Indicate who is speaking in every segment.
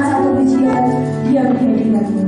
Speaker 1: salah satu pujian yang dia dengarkan.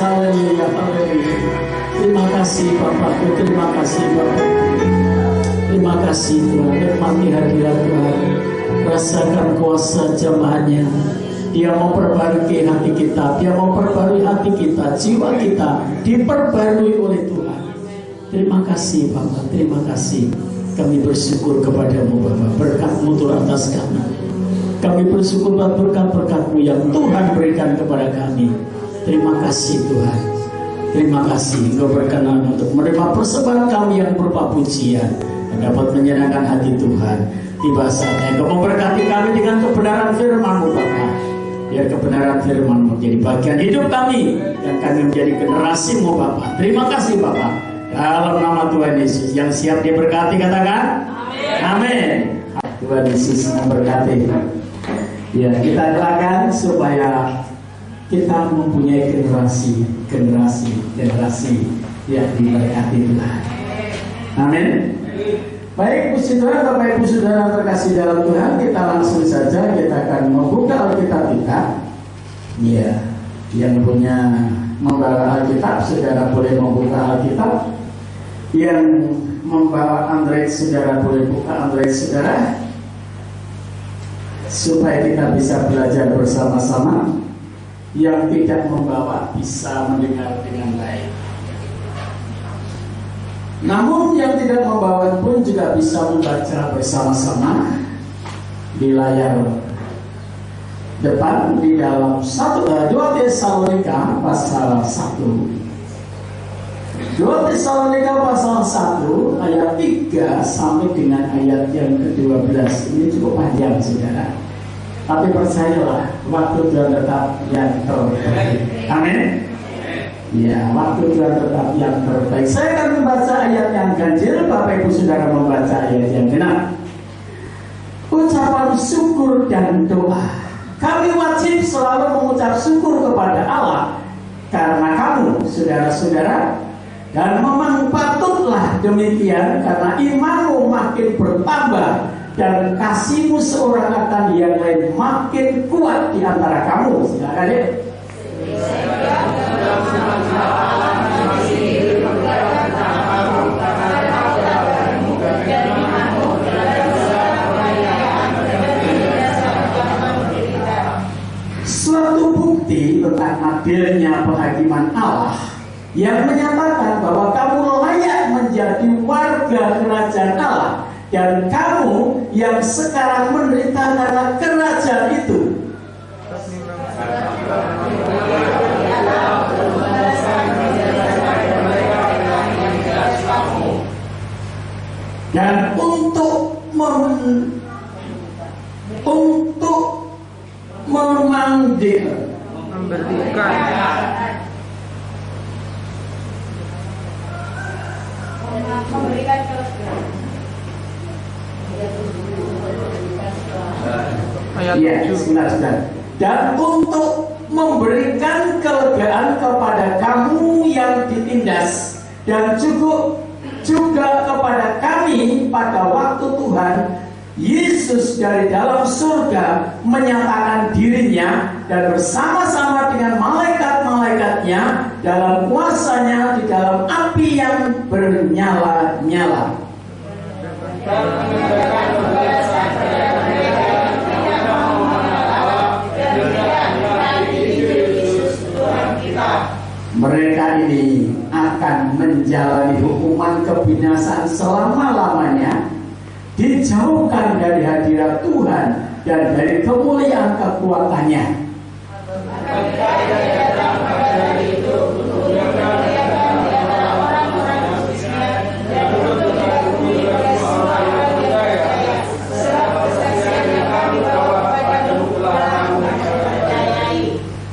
Speaker 2: haleluya, haleluya. Terima kasih Bapakku, terima kasih Bapak. Terima kasih Tuhan, nikmati hadirat Tuhan. Rasakan kuasa jamaahnya. Dia memperbarui hati kita, dia memperbarui hati kita, jiwa kita diperbarui oleh Tuhan. Terima kasih Bapak, terima kasih. Kami bersyukur kepadamu Bapak, berkat-Mu turun atas kami. Kami bersyukur buat berkat-berkat-Mu yang Tuhan berikan kepada kami. Terima kasih Tuhan. Terima kasih Engkau berkenan untuk menerima persembahan kami yang berupa pujian dan dapat menyenangkan hati Tuhan. Tiba saatnya Engkau memberkati kami dengan kebenaran firman-Mu Bapak. Biar kebenaran firman-Mu menjadi bagian hidup kami dan kami menjadi generasi-Mu Bapak. Terima kasih Bapak. Dalam nama Tuhan Yesus yang siap diberkati katakan amin. Tuhan Yesus memberkati. Ya, kita doakan supaya kita mempunyai generasi yang diberkati Tuhan. Amin. Baik, saudara, Bapak Ibu Saudara terkasih dalam Tuhan, kita langsung saja kita akan membuka Alkitab kita. Ya, yang punya membawa Alkitab, saudara boleh membuka Alkitab. Yang membawa Android, saudara boleh buka Android saudara, supaya kita bisa belajar bersama-sama. Yang tidak membawa bisa mendengar dengan baik. Namun yang tidak membawa pun juga bisa membaca bersama-sama di layar depan di dalam 2 Tesalonika pasal 1. 2 Tesalonika pasal 1 ayat 3 sampai dengan ayat yang ke-12. Ini cukup panjang saudara, tapi percayalah waktu Tuhan tetap yang terbaik. Amin. Ya, waktu Tuhan tetap yang terbaik. Saya akan membaca ayat yang ganjil, Bapak Ibu Saudara membaca ayat yang genap. Ucapan syukur dan doa. Kami wajib selalu mengucap syukur kepada Allah karena kamu, saudara-saudara, dan memang patutlah demikian karena imanmu makin bertambah dan kasihmu seorang akan yang lain makin kuat di antara kamu. Silakan ya. Suatu bukti tentang adilnya penghakiman Allah yang menyatakan bahwa kamu layak menjadi warga kerajaan Allah dan kamu yang sekarang menderita karena kerajaan itu. Dan untuk memanggil,
Speaker 3: memberitakan,
Speaker 1: memberikan
Speaker 2: ya, sebentar. Dan untuk memberikan kelegaan kepada kamu yang ditindas dan juga kepada kami pada waktu Tuhan Yesus dari dalam surga menyatakan dirinya dan bersama-sama dengan malaikat-malaikatnya dalam kuasanya di dalam api yang bernyala-nyala. Mereka ini akan menjalani hukuman kebinasaan selama-lamanya, dijauhkan dari hadirat Tuhan dan dari kemuliaan kekuatannya.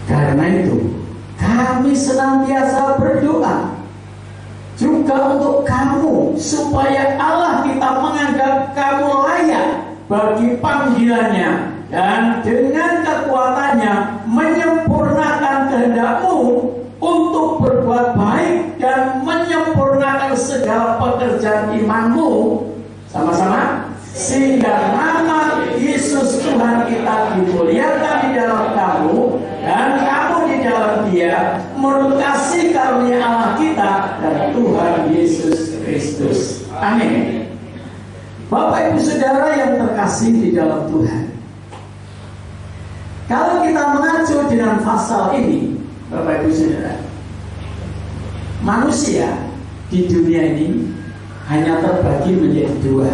Speaker 2: Karena itu kami senantiasa berdoa juga untuk kamu supaya Allah kita menganggap kamu layak bagi panggilannya dan dengan kekuatannya menyempurnakan kehendak-Mu untuk berbuat baik dan menyempurnakan segala pekerjaan iman-Mu sama-sama, sehingga nama Yesus Tuhan kita dimuliakan di dalam kamu dan kamu di dalam Dia menurut kasih dan Tuhan Yesus Kristus. Amin. Bapak Ibu Saudara yang terkasih di dalam Tuhan, kalau kita mengacu dengan pasal ini, Bapak Ibu Saudara, manusia di dunia ini hanya terbagi menjadi dua.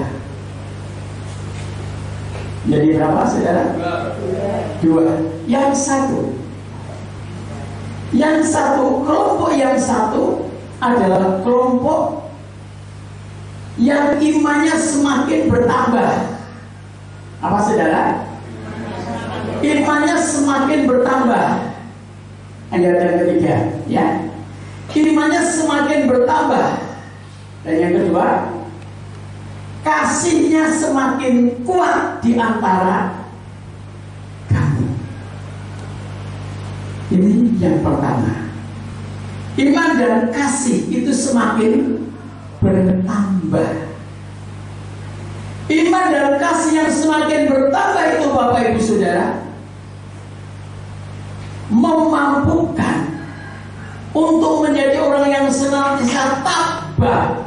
Speaker 2: Jadi berapa saudara? Dua. Yang satu, kelompok yang satu adalah kelompok yang imannya semakin bertambah. Apa saudara? Imannya semakin bertambah. Ayat yang ketiga, ya. Imannya semakin bertambah. Dan yang kedua, kasihnya semakin kuat di antara kamu. Ini yang pertama. Iman dan kasih itu semakin bertambah. Iman dan kasih yang semakin bertambah itu, Bapak Ibu Saudara, memampukan untuk menjadi orang yang senantiasa tabah,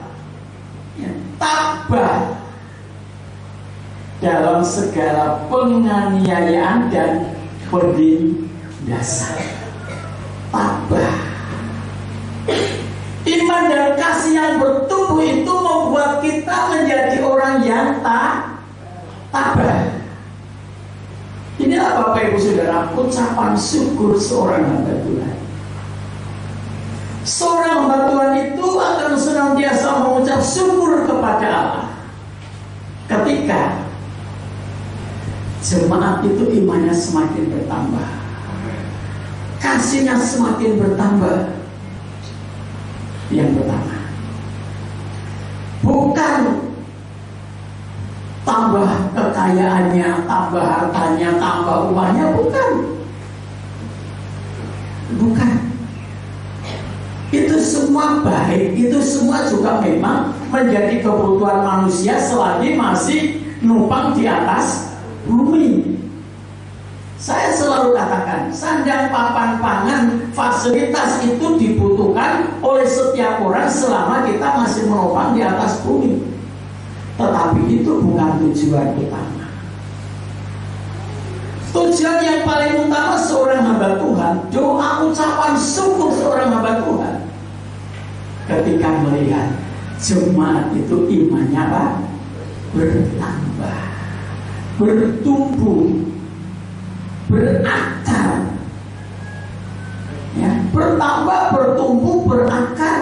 Speaker 2: tabah dalam segala penganiayaan dan penindasan. Tabah. Iman dan kasih yang bertumbuh itu membuat kita menjadi orang yang tabah. Inilah Bapak Ibu Saudara ucapan syukur seorang hamba Tuhan. Seorang hamba Tuhan itu akan senantiasa mengucap syukur kepada Allah ketika jemaat itu imannya semakin bertambah, kasihnya semakin bertambah. Yang pertama, bukan tambah kekayaannya, tambah hartanya, tambah uangnya, bukan. Itu semua baik, itu semua juga memang menjadi kebutuhan manusia selagi masih numpang di atas bumi. Saya selalu katakan, sandang, papan, pangan, fasilitas itu dibutuhkan oleh setiap orang selama kita masih menopang di atas bumi. Tetapi itu bukan tujuan utama. Tujuan yang paling utama seorang hamba Tuhan, doa ucapan syukur seorang hamba Tuhan, ketika melihat jemaat itu imannya apa? Bertambah, bertumbuh, berakar, ya, bertambah, bertumbuh, berakar,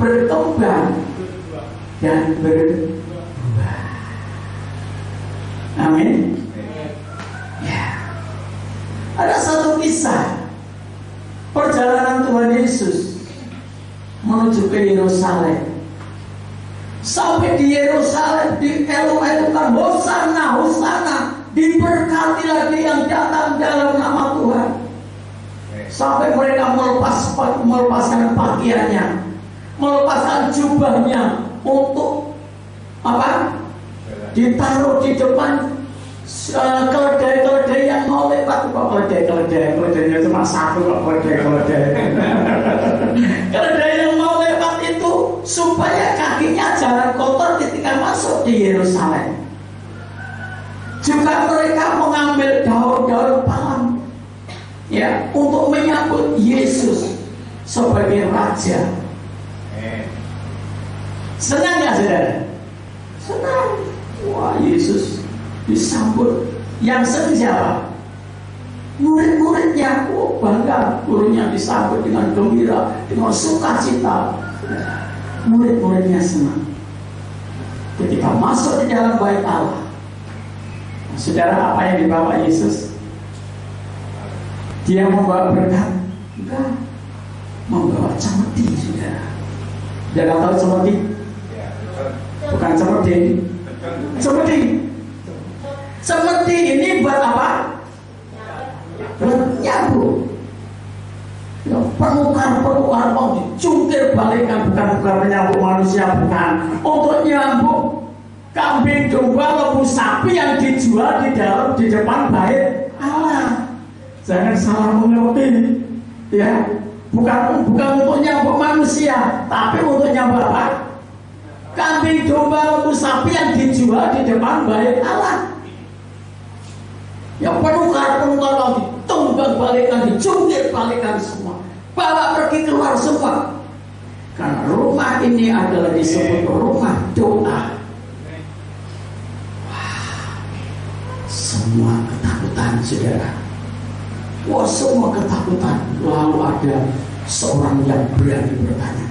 Speaker 2: berkembang, dan berubah. Amin. Ya. Ada satu kisah perjalanan Tuhan Yesus menuju ke Yerusalem. Sampai di Yerusalem, dielu-elukan, Hosana, Hosana, diberkatilah dia yang datang dalam nama Tuhan. Sampai mereka melepaskan pakaiannya, melepaskan jubahnya untuk apa? Ditaruh di depan keledai-keledai yang mau lewat. Keledainya cuma satu kok, keledai. Keledai yang mau lewat itu supaya kakinya jangan kotor ketika masuk di Yerusalem. Juga mereka mengambil daun-daun palem, ya, untuk menyambut Yesus sebagai Raja. Senang nggak saudara? Senang. Wah, Yesus disambut. Yang sedih siapa? Murid-muridnya. Oh, bangga, gurunya disambut dengan gembira, dengan sukacita. Murid-muridnya senang. Ketika masuk di dalam bait Allah, saudara, apa yang dibawa Yesus? Dia membawa berkat? Enggak. Membawa cemeti, saudara. Jangan tahu cemeti? Bukan cemeti. Cemeti. Cemeti ini buat apa? Buat nyambung. Ya, perukar mau dicungkir balikkan, bukan menyambung manusia, bukan. Untuk nyambung kambing, domba, lembu, sapi yang dijual di depan bait Allah. Jangan salah mengerti, ya. bukan untuk nyambuk manusia, tapi untuk nyambuk apa? Kambing, domba, lembu, sapi yang dijual di depan bait Allah. Yang penukar lagi, tumbang balikan, dicungkir balikan semua, bawa pergi keluar semua. Karena rumah ini adalah disebut rumah doa. Semua ketakutan, saudara. Wah, semua ketakutan. Lalu ada seorang yang berani bertanya,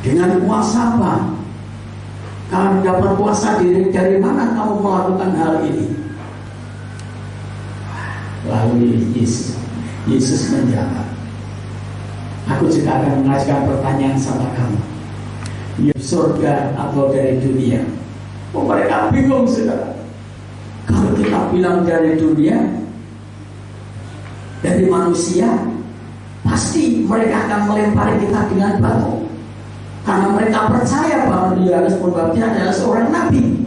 Speaker 2: dengan kuasa apa? Kamu dapat kuasa dari mana kamu melakukan hal ini? Lalu Yesus menjawab, aku juga akan mengajukan pertanyaan sama kamu. Ya, surga atau dari dunia? Oh, mereka bingung, saudara. Kalau kita bilang dari dunia, dari manusia, pasti mereka akan melempari kita dengan batu. Karena mereka percaya bahwa Yohanes Pembaptis adalah seorang nabi.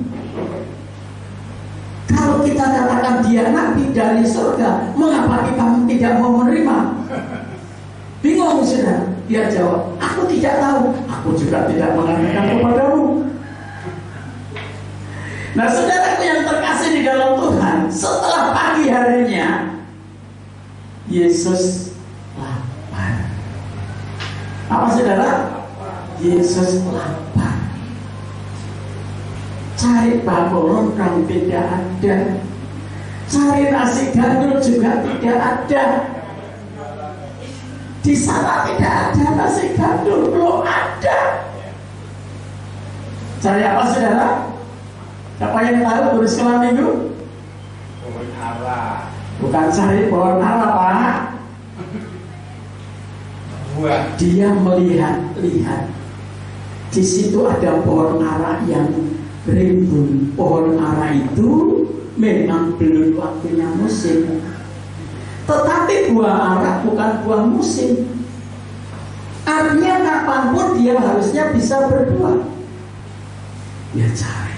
Speaker 2: Kalau kita katakan dia nabi dari surga, mengapa kita tidak mau menerima? Bingung, saudara. Dia jawab, aku tidak tahu. Aku juga tidak mengatakan kepadamu. Nah, saudaraku yang terkasih di dalam Tuhan, setelah pagi harinya Yesus lapar. Apa, saudara? Yesus lapar. Cari bakul rendang tidak ada, cari nasi gandul juga tidak ada. Di sana tidak ada nasi gandul, belum ada. Cari apa, saudara? Siapa yang tahu guru sekolah minggu?
Speaker 3: Pohon ara.
Speaker 2: Bukan cari pohon ara, Pak.
Speaker 3: Buah.
Speaker 2: Dia melihat-lihat. Di situ ada pohon ara yang rimbun. Pohon ara itu memang belum waktunya musim. Tetapi buah ara bukan buah musim. Artinya kapanpun dia harusnya bisa berbuah. Dia cari.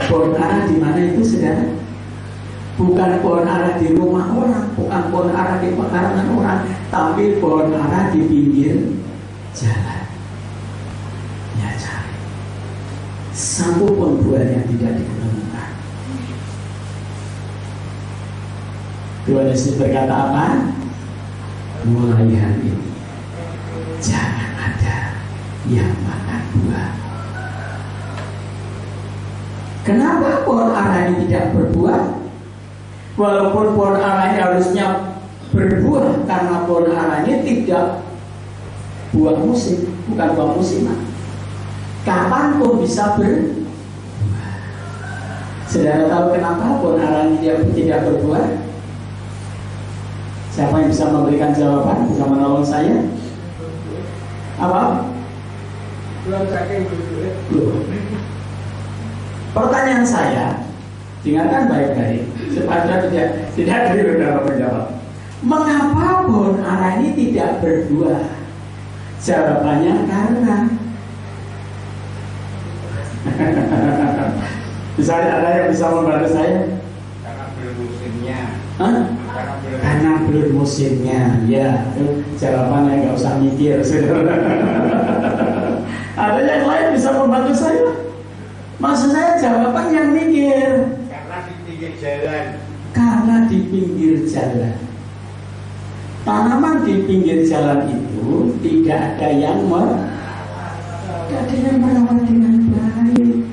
Speaker 2: Pohon ara di mana itu, saudara? Bukan pohon ara di rumah orang, bukan pohon ara di pekarangan orang, tapi pohon ara di pinggir jalan. Dia cari. Satu pun buahnya tidak ditemukan. Tuhan Yesus berkata apa? Mulai hari ini jangan ada yang makan buah. Kenapa pohon ara ini tidak berbuah? Walaupun pohon ara ini harusnya berbuah, karena pohon ara ini tidak buah musim, bukan buah musiman. Kapanpun bisa berbuah. Saudara tahu kenapa pohon ara ini tidak berbuah? Siapa yang bisa memberikan jawaban? Bisa menolong saya? Apa?
Speaker 3: Belum saking berduit.
Speaker 2: Pertanyaan saya, dengarkan baik-baik supaya tidak keliru dalam menjawab. Mengapa pohon ara ini tidak berbuah? Jawabannya karena misalnya ada yang bisa membantu saya?
Speaker 3: Karena belum musimnya.
Speaker 2: Hah? Karena belum musimnya. Ya, jawabannya nggak usah mikir. Ada yang lain bisa membantu saya? Maksud saya jawaban yang mikir.
Speaker 3: Karena di pinggir jalan.
Speaker 2: Karena di pinggir jalan. Tanaman di pinggir jalan itu tidak ada yang merawat dengan baik.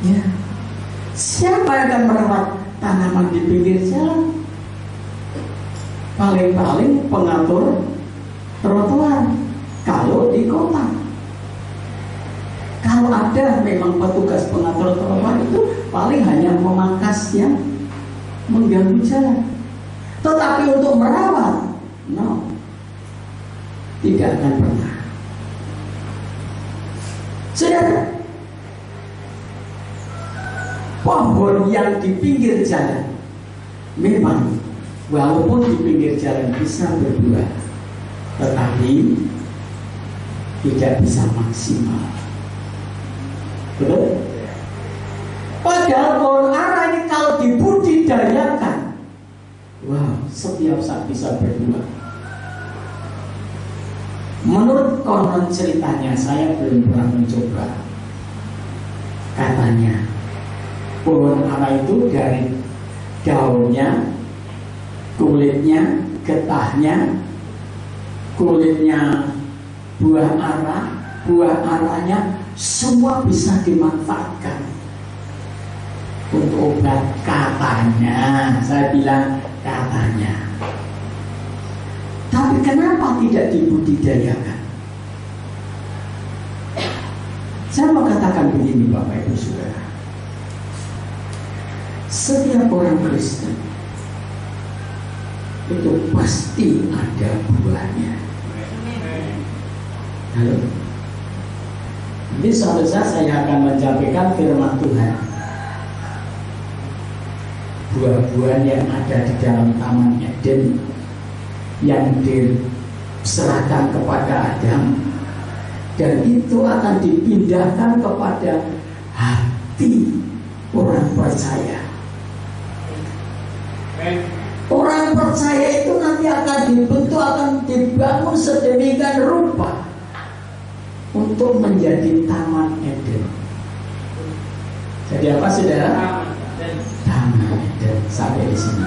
Speaker 2: Ya. Siapa yang akan merawat tanaman di pinggir jalan? Paling-paling pengatur trotoar kalau di kota. Kalau ada memang petugas pengatur trotoar itu paling hanya memangkas yang mengganggu jalan. Tetapi untuk merawat, no, tidak akan pernah. Saudara, pohon yang di pinggir jalan memang walaupun di pinggir jalan bisa berbuah, tetapi tidak bisa maksimal. Betul? Padahal pohon ara ini kalau dibudidaya dibudidayakan. Wow, setiap saat bisa berdua. Menurut konon ceritanya, saya belum pernah mencoba. Katanya pohon ara itu dari daunnya, kulitnya, getahnya, kulitnya buah ara, buah aranya semua bisa dimanfaatkan untuk obat, katanya. Saya bilang katanya. Tapi kenapa tidak dibudidayakan? Saya mau katakan begini, Bapak Ibu Saudara. Setiap orang Kristen itu pasti ada buahnya. Halo. Jadi suatu saat saya akan menyampaikan firman Tuhan. Buah-buah yang ada di dalam Taman Eden yang diserahkan kepada Adam, dan itu akan dipindahkan kepada hati orang percaya. Orang percaya itu nanti akan dibentuk, akan dibangun sedemikian rupa untuk menjadi Taman Eden. Jadi apa, saudara? Taman Eden. Sampai di sini.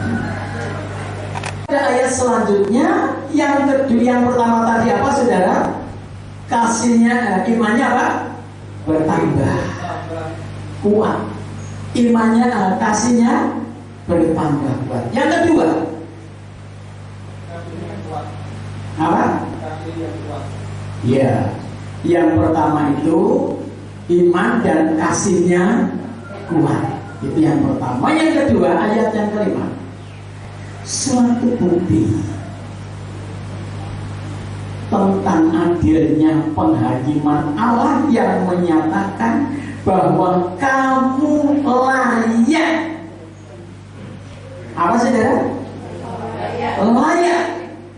Speaker 2: Ada ayat selanjutnya, yang kedua, yang pertama tadi apa, saudara? Kasihnya, imannya apa? Bertambah, kuat. Imannya, kasihnya bertambah kuat. Yang kedua, apa? Ya, yang pertama itu iman dan kasihnya kuat. Itu yang pertama. Yang kedua, ayat yang kelima, suatu bukti tentang adilnya penghakiman Allah yang menyatakan bahwa kamu layak. Apa, saudara? Layak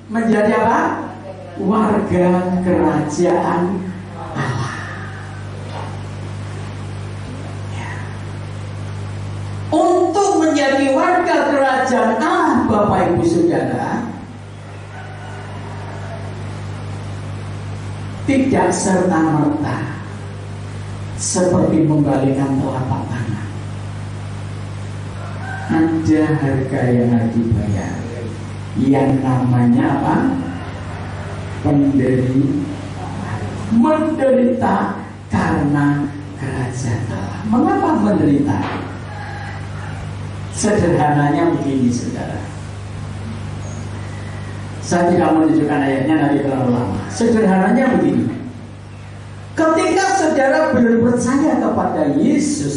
Speaker 2: menjadi apa? Warga kerajaan Allah. Ya. Untuk menjadi warga kerajaan Allah, Bapak Ibu Saudara, tidak serta-merta seperti membalikan telapak tangan. Ada harga yang harus dibayar, yang namanya apa? Menderita karena kerajaan Allah. Mengapa menderita? Sederhananya begini, saudara. Saya tidak menunjukkan ayatnya, nanti terlalu lama. Sederhananya begini. Ketika saudara belum percaya kepada Yesus,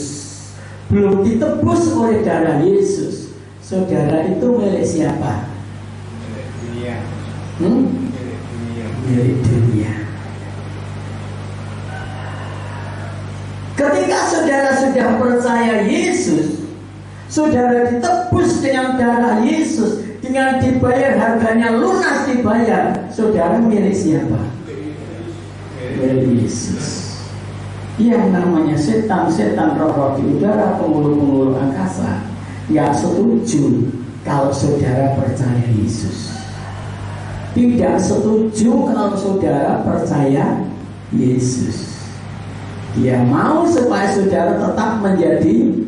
Speaker 2: belum ditebus oleh darah Yesus, saudara itu milik siapa?
Speaker 3: Milik dunia.
Speaker 2: Milik dunia. Ketika saudara sudah percaya Yesus, saudara ditebus dengan darah Yesus, dengan dibayar, harganya lunas dibayar, saudara milik siapa? Milik Yesus. Yang namanya setan-setan roh-roh di udara, penghulu-penghulu angkasa gak setuju kalau saudara percaya Yesus. Tidak setuju kalau saudara percaya Yesus. Dia mau supaya saudara tetap menjadi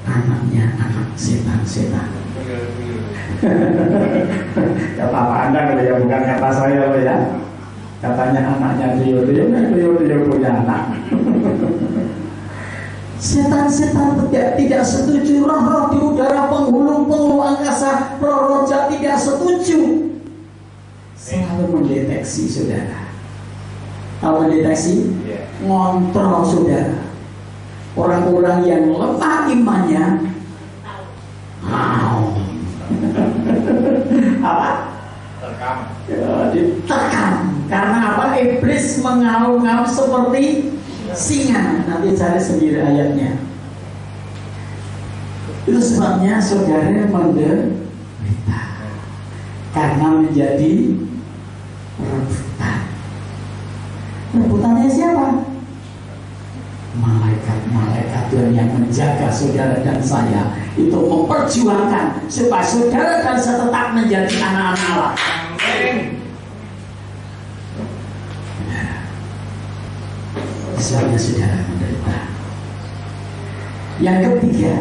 Speaker 2: anaknya, anak setan-setan. Kata Pak Anda kalau ya, bukan kata saya loh ya. Katanya anaknya Rio punya anak. Setan-setan tidak setuju. Roh-roh di udara, penghulu-penghulu angkasa, roh-roh jahat tidak setuju. Selalu mendeteksi saudara. Tahu mendeteksi? Ngontrol saudara. Orang-orang yang lemah imannya, apa?
Speaker 3: Terkam.
Speaker 2: Ya, ditekan. Karena apa? Iblis mengaum-ngaum seperti singa. Nanti cari sendiri ayatnya. Itu sebabnya saudara menderita karena menjadi rebutan. Rebutannya siapa? Malaikat-malaikat Tuhan yang menjaga saudara dan saya itu memperjuangkan supaya saudara dan saya tetap menjadi anak-anak Allah. Misalnya saudara menderita. Yang ketiga,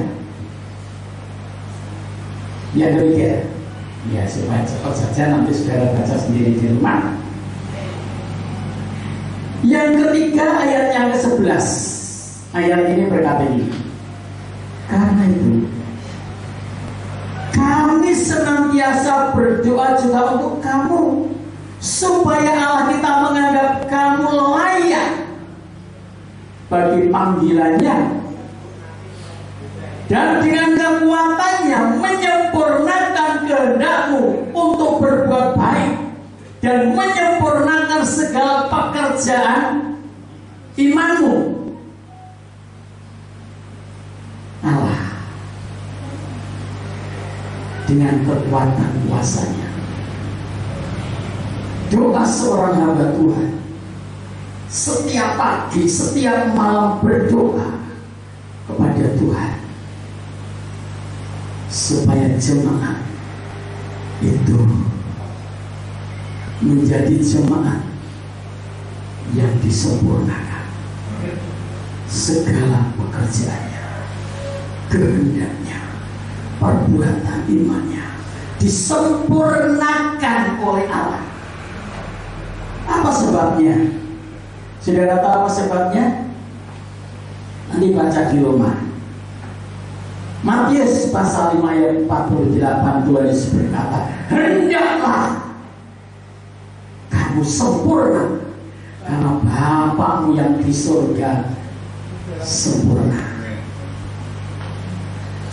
Speaker 2: ya supaya cepat saja nanti saudara baca sendiri di rumah. Yang ketiga ayat yang ke-11. Ayat ini berkata ini, karena itu kami senantiasa berdoa juga untuk kamu, supaya Allah kita menganggap kamu layak bagi panggilannya, dan dengan kekuatannya menyempurnakan kehendakmu untuk berbuat baik dan menyempurnakan segala pekerjaan imanmu. Allah dengan kekuatan kuasanya, doa seorang hamba Tuhan setiap pagi, setiap malam berdoa kepada Tuhan supaya jemaat itu menjadi jemaat yang disempurnakan segala pekerjaannya, kehendaknya, perbuatan imannya disempurnakan oleh Allah. Apa sebabnya? Saudara tahu apa sebabnya? Nanti baca di rumah. Matius pasal 5 ayat 48, Tuhan Yesus berkata, hendaklah kamu sempurna karena Bapakmu yang di surga sempurna.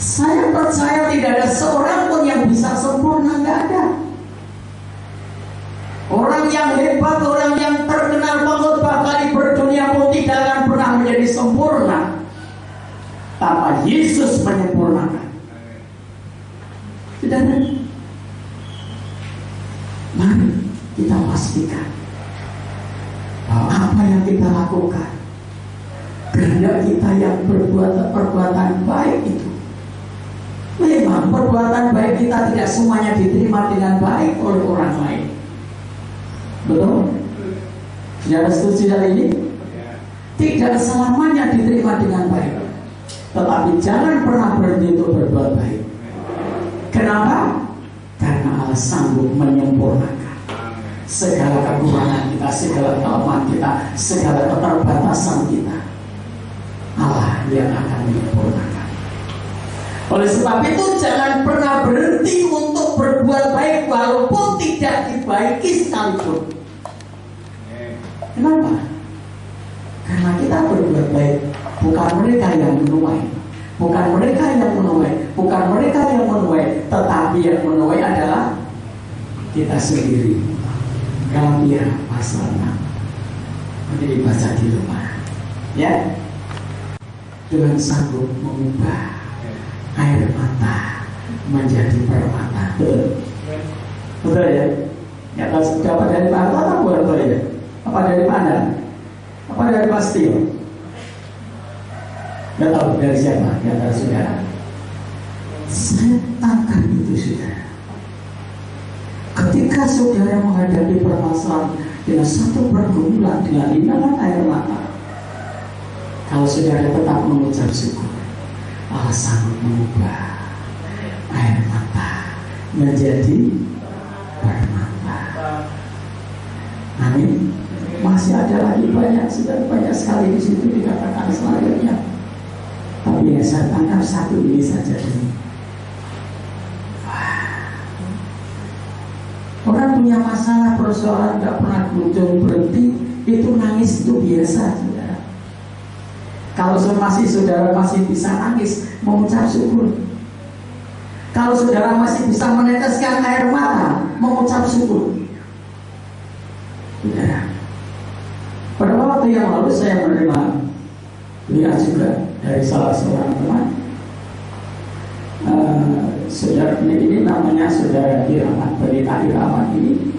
Speaker 2: Saya percaya tidak ada seorang pun yang bisa sempurna, nggak ada. Orang yang hebat, orang yang terkenal pengkhotbah kali berdunia pun tidak akan pernah menjadi sempurna tanpa Yesus menyempurnakan. Tidak ada. Mari kita pastikan bahwa apa yang kita lakukan, kehendak kita yang berbuat perbuatan baik itu, memang perbuatan baik kita tidak semuanya diterima dengan baik oleh orang lain. Betul? Saudara setuju hal ini? Tidak selamanya diterima dengan baik. Tetapi jangan pernah berhenti untuk berbuat baik. Kenapa? Karena Allah sanggup menyempurnakan segala kekurangan kita, segala kelemahan kita, segala keterbatasan kita. Allah yang akan menyempurnakan. Oleh sebab itu jangan pernah berhenti untuk berbuat baik walaupun tidak dibaiki sekalipun. Kenapa? Karena kita berbuat baik, bukan mereka yang menuai, bukan mereka yang menuai, bukan mereka yang menuai, tetapi yang menuai adalah kita sendiri. Galatia pasal 6. Nanti dibaca di rumah. Ya, Tuhan sanggup mengubah air mata menjadi permata. Betul? Betul ya? Ya, dapat dari mata atau betul ya? Apa dari mana? Apa dari pasti? Gak tahu dari siapa? Ya dari saudara. Saya tangkap itu saudara. Ketika saudara menghadapi permasalahan dengan satu pergumulan, dengan linangan air mata, kalau saudara tetap mengucap syukur, Allah sanggup mengubah air mata menjadi permata. Amin. Masih ada lagi banyak, sudah banyak sekali di situ dikatakan selanjutnya. Tapi yang saya tangkap satu ini saja dulu. Orang punya masalah, persoalan nggak pernah kunjung berhenti, itu nangis itu biasa, saudara. Kalau saudara masih bisa nangis, mengucap syukur. Kalau saudara masih bisa meneteskan air mata, mengucap syukur. Saudara, pada waktu yang lalu saya menerima lihat juga dari salah seorang teman. Saudara ini namanya saudara Irawan, Pelita Irawan ini.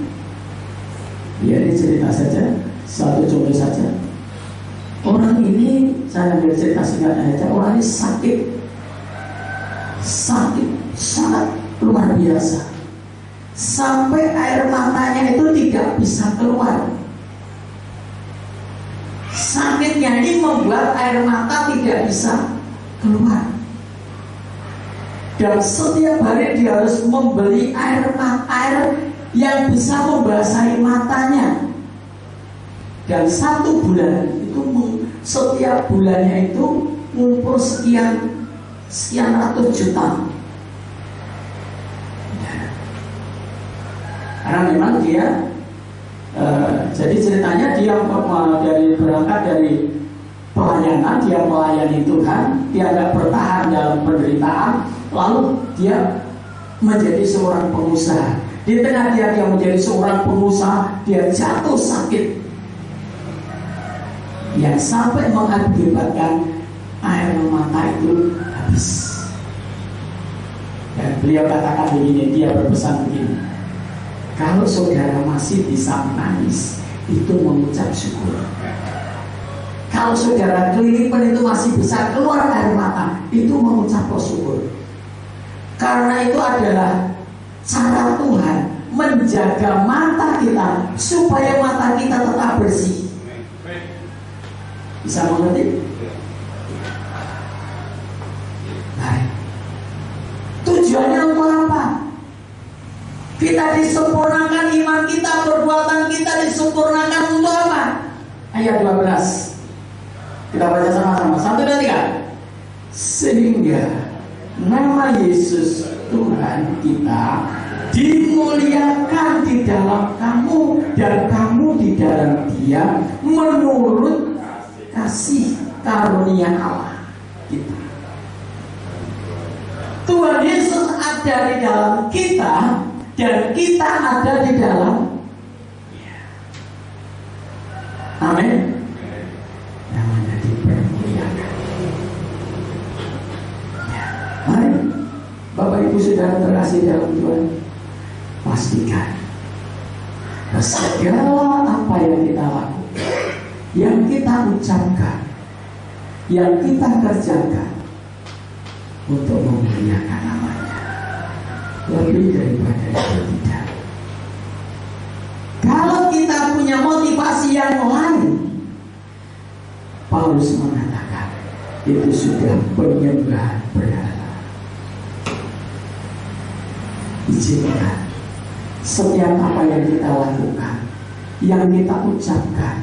Speaker 2: Dia cerita saja, satu contoh saja. Orang ini saya ambil cerita singkatnya aja. Orang ini sakit sangat luar biasa, sampai air matanya itu tidak bisa keluar. Sakitnya ini membuat air mata tidak bisa keluar, dan setiap hari dia harus membeli air yang bisa membasahi matanya. Dan 1 bulan itu, setiap bulannya itu ngumpul sekian ratus juta. Karena memang dia jadi ceritanya dia berangkat dari pelayanan, dia melayani Tuhan, dia nggak bertahan dalam penderitaan, lalu dia menjadi seorang pengusaha. Di tengah dia menjadi seorang pengusaha, dia jatuh sakit yang sampai mengakibatkan air mata itu habis. Dan beliau katakan begini, dia berpesan begini, kalau saudara masih bisa menangis, itu mengucap syukur. Kalau saudara kelilipan itu masih bisa keluar air mata, itu mengucap syukur. Karena itu adalah cara Tuhan menjaga mata kita, supaya mata kita tetap bersih. Bisa mengerti? Baik. Tujuannya untuk apa? Kita disempurnakan iman kita, perbuatan kita disempurnakan untuk apa? Ayat 12. Kita baca sama-sama. 1, 2, 3. Sehingga nama Yesus Tuhan kita dimuliakan di dalam kamu, dan kamu di dalam Dia, menurut kasih karunia Allah kita. Tuhan Yesus ada di dalam kita, dan kita ada di dalam Dia. Amin. Namanya dipermuliakan. Ya. Mari Bapak Ibu Saudara terkasih dalam Tuhan, pastikan segala apa yang kita lakukan, yang kita ucapkan, yang kita kerjakan untuk memuliakan namanya, lebih daripada itu tidak. Kalau kita punya motivasi yang lain, Paulus mengatakan itu sudah penyembahan berhala. Izinkan setiap apa yang kita lakukan, yang kita ucapkan,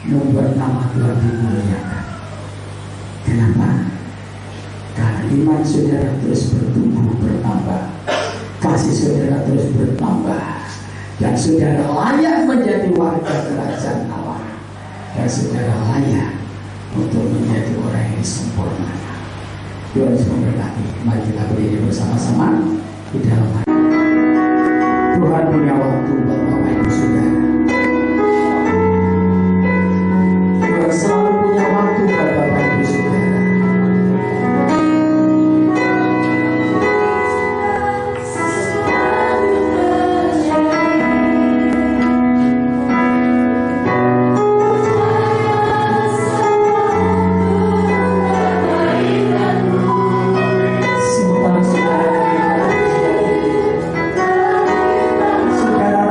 Speaker 2: membuat nama Tuhan dimuliakan. Kenapa? Karena iman saudara terus bertumbuh, bertambah, kasih saudara terus bertambah, dan saudara layak menjadi warga kerajaan Allah, dan saudara layak untuk menjadi orang yang sempurna. Tuhan Yesus memberkati. Mari kita berdiri bersama-sama di dalam hati. Tuhan punya waktu buat Bapak Ibu Saudara. Tuhan selalu punya waktu buat Bapak Ibu Saudara. Saudara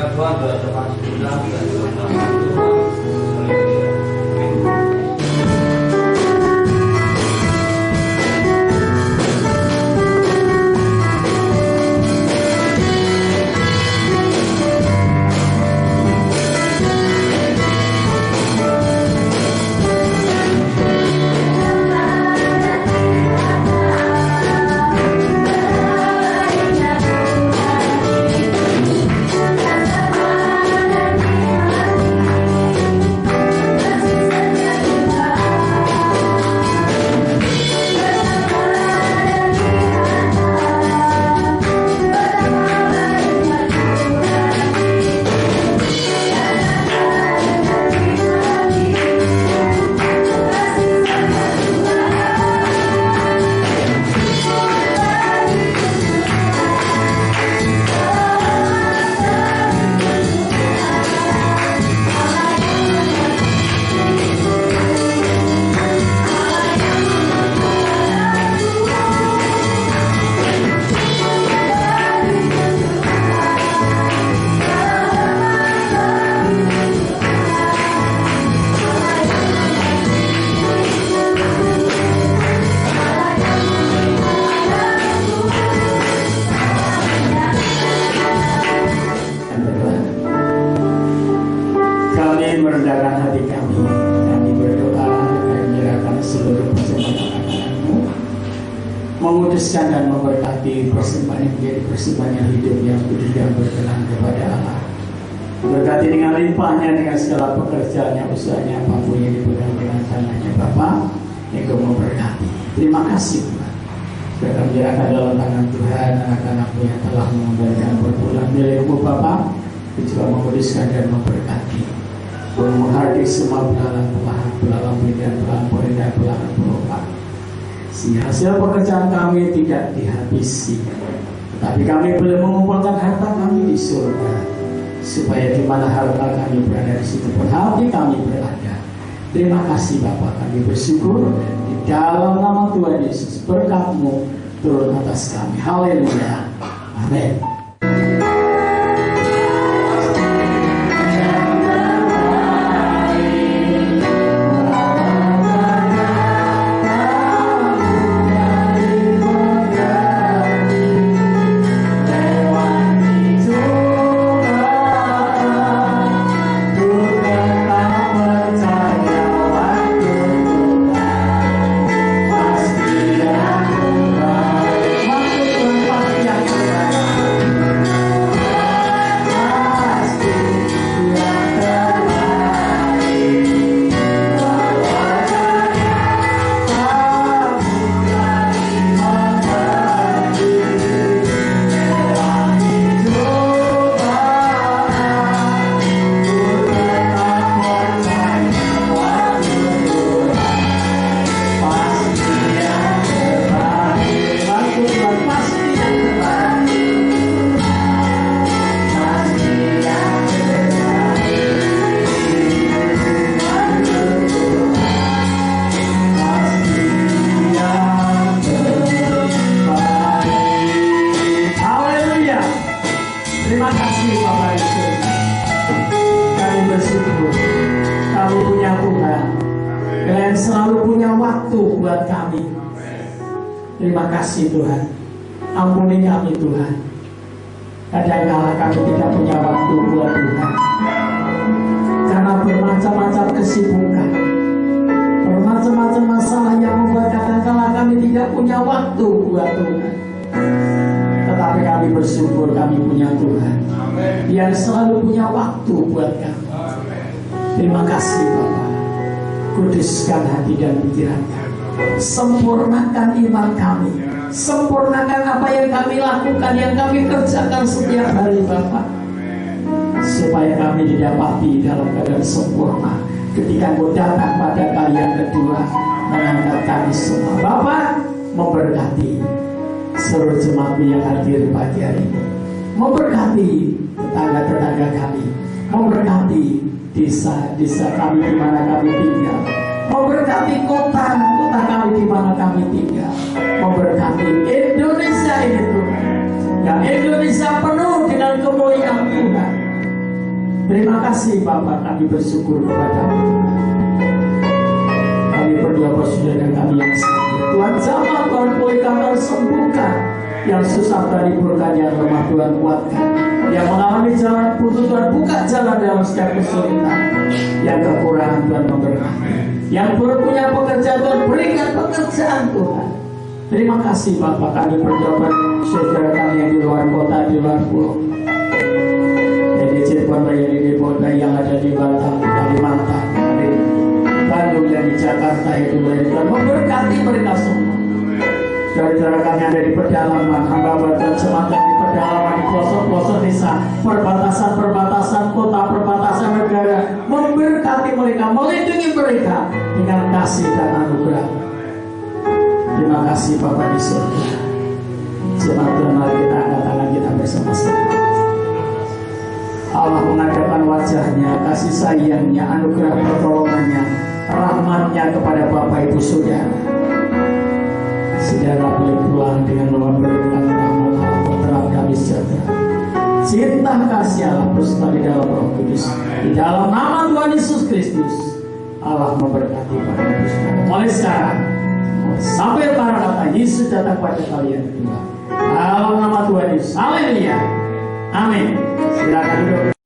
Speaker 4: Berkat Tuhan, berkat Tuhan, sudah berkat Tuhan. Haleluya.
Speaker 2: Merendahkan hati kami berdoa dan menyerahkan seluruh persembahan-Mu, memutuskan dan memberkati persembahan yang menjadi persembahan yang hidup yang kudus dan berkenan kepada Allah. Berkati dengan limpahnya, dengan segala pekerjaannya, usahanya, apapun yang dipegang dengan tangannya, Bapa, Engkau memberkati. Terima kasih Tuhan. Sudah kami menyerahkan dalam tangan Tuhan anak-anak-Mu yang telah mengembalikan perpuluhan milik-Mu, Bapa, juga memuduskan dan memberkati. Menghargai semua belalang berikan, belalang poin dan belalang perubahan, sehingga hasil pekerjaan kami tidak dihabisi, tetapi kami boleh mengumpulkan harta kami di surga, supaya di mana harta kami berada di situ pun hati kami berada. Terima kasih Bapa, kami bersyukur di dalam nama Tuhan Yesus. Berkat-Mu turun atas kami. Haleluya. Amin. Terima kasih Bapak Yesus. Kami bersyukur kami punya Tuhan yang selalu punya waktu buat kami. Terima kasih Tuhan. Ampuni kami Tuhan. Kadang-kala kami tidak punya waktu buat Tuhan, karena bermacam-macam kesibukan, bermacam-macam masalah yang membuat kadang-kala kami tidak punya waktu buat Tuhan. Tetapi kami bersyukur kami punya Tuhan yang selalu punya waktu buat kami. Terima kasih Bapak. Kuduskan hati dan pikiran kami, sempurnakan iman kami, sempurnakan apa yang kami lakukan, yang kami kerjakan setiap hari Bapak, supaya kami didapati dalam keadaan sempurna ketika Engkau datang pada kali yang kedua mengangkat kami semua. Bapak memberkati seluruh jemaat yang hadir pagi hari ini, memberkati tetangga-tetangga kami, memberkati desa-desa kami di mana kami tinggal, memberkati kota kami di mana kami tinggal, memberkati Indonesia ini Tuhan, yang Indonesia penuh dengan kemuliaan Tuhan, Terima kasih Bapak, kami bersyukur kepada-Mu. Kami berdoa saudara kami yang sakit. Tuhan jamah, Tuhan pulihkan dan sembuhkan. Yang susah tadi pulihkan, yang lemah Tuhan kuatkan. Yang mengalami jalan putus Tuhan buka jalan dalam setiap kesulitan. Yang kekurangan Tuhan memberkati. Yang belum punya pekerjaan Tuhan berikan pekerjaan Tuhan. Terima kasih Bapak, kami berdoa saudara kami yang di luar kota, di luar pulau. Yang di Cirebon, yang di Boda, yang ada di Batam, di Kalimantan, di Bandung, yang di Jakarta, itu Tuhan memberkati mereka semua. Saudara kami ada di pedalaman, hamba dan semata di pedalaman, di pelosok-pelosok desa, perbatasan-perbatasan kota, perbatasan negara, memberkati mereka, melindungi mereka dengan kasih dan anugerah. Terima kasih Bapak di surga. Jemaat Tuhan, mari kita angkat tangan kita bersama-sama. Allah mengadakan wajahnya, kasih sayangnya, anugerah pertolongannya, rahmatnya kepada Bapak Ibu Saudara. Saudara boleh pulang dengan memberikan rahmat Allah terhadap kami sejahtera. Cinta kasih Allah bersama di dalam Roh Kudus. Di dalam nama Tuhan Yesus Kristus, Allah memberkati Bapak Ibu Saudara. Mulai sekarang sampai para kata Yesus datang pada kalian kedua. Dalam nama Tuhan Yesus. Haleluya. Amin. Silakan duduk.